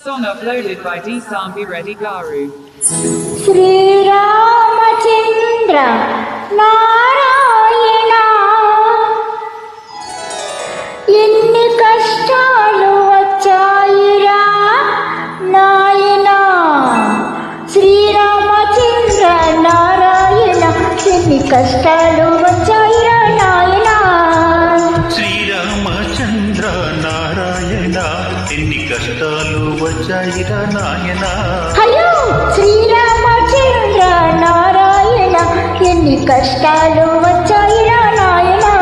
Song uploaded by D. Sambi Reddy Garu. Sriramachandra Narayana ఎన్ని కష్టాలు వచ్చాయిరా నాయనా. శ్రీరామచంద్ర నారాయణ ఎన్ని కష్టాలు వచ్చాయిరా నాయనా. శ్రీరామచంద్ర నారాయణ ఎన్ని కష్టాలు వచ్చాయిరా నాయనా. హలో శ్రీరామచంద్ర నారాయణ ఎన్ని కష్టాలు వచ్చాయిరా నాయనా.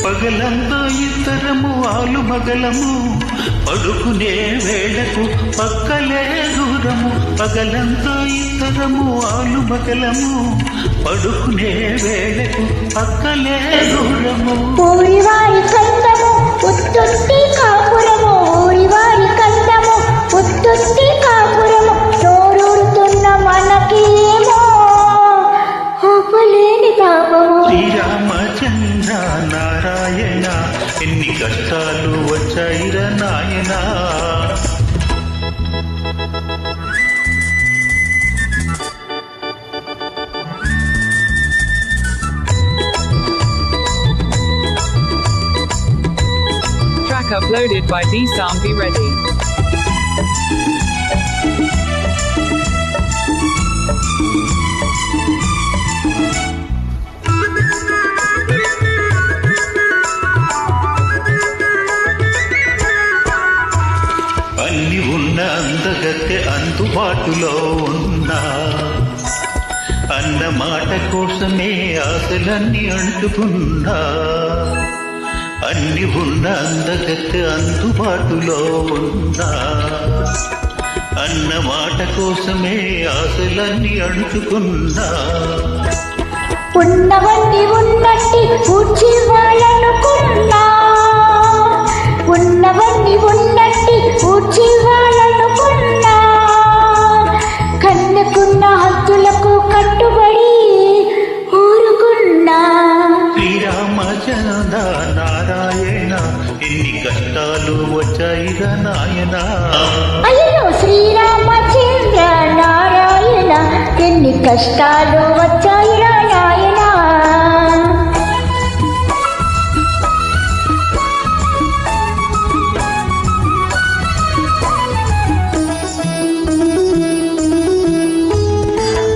పగలంతా ఇద్దరము ఆలు మగలము పడుకునే వేళకు పక్కలే దూరము. పగలంతా ఇద్దరము ఆలు మగలము పడుకునే వేళకు పక్కలే దూరము. ఊరివారి కందము ఉత్తుత్తి కాపురము, ఊరివారి కందము ఉత్తుత్తి కాపురము. నోరూరుతున్న మనకేమో ఆపలేని తాపము. శ్రీరామచంద్ర నారాయణ ఎన్ని కష్టాలు వచ్చాయిరా నాయనా. Track uploaded by D. Sambi Reddy. అన్ని ఉన్న అందగత్తె అందుబాటులో ఉన్నా అన్న మాట కోసమే ఆశలన్నీ అంటుకున్నా. అన్ని ఉన్న అందగత్తె అందుబాటులో ఉన్నా అన్న మాట కోసమే ఆశలన్నీ అంటుకున్నా. ఉన్నవన్నీ ఉన్నట్టి పూడ్చి వాళ్ళనుకున్నా, ఉన్నవన్నీ ఉన్నట్టి పూడ్చి వాళ్ళనుకున్నా. కన్నుకున్న హద్దులకు కట్టుబడి ఊరుకున్నా. శ్రీరామచంద్ర నారాయణ ఎన్ని కష్టాలు వచ్చాయిరా నాయనా. అయ్యో శ్రీరామచంద్ర నారాయణ ఎన్ని కష్టాలు వచ్చాయిరా నాయనా.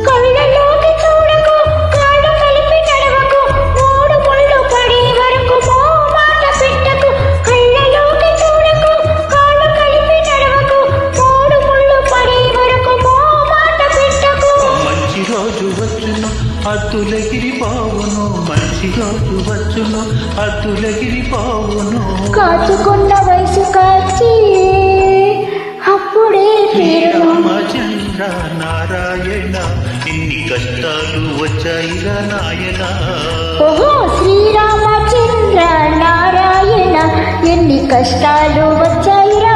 కళ్ళలోకి చూడకు, కాళ్ళు కలిపి నడవకు, మూడు ముళ్ళు పడే వరకు మాట పెట్టకు. కళ్ళలోకి చూడకు, కాళ్ళు కలిపి నడవకు, మూడు ముళ్ళు పడే వరకు మాట పెట్టకు. మంచి రోజు వచ్చును అద్దులగిరి పావును, మంచి రోజు వచ్చును అద్దులగిరి పావును. కాచుకున్న వయసు కాచి అప్పుడే తీరును. శ్రీరామచంద్ర నారాయణ ఇన్ని కష్టాలు వచ్చాయిరా నాయనా. ఓహో శ్రీరామచంద్ర నారాయణ ఎన్ని కష్టాలు వచ్చాయిరా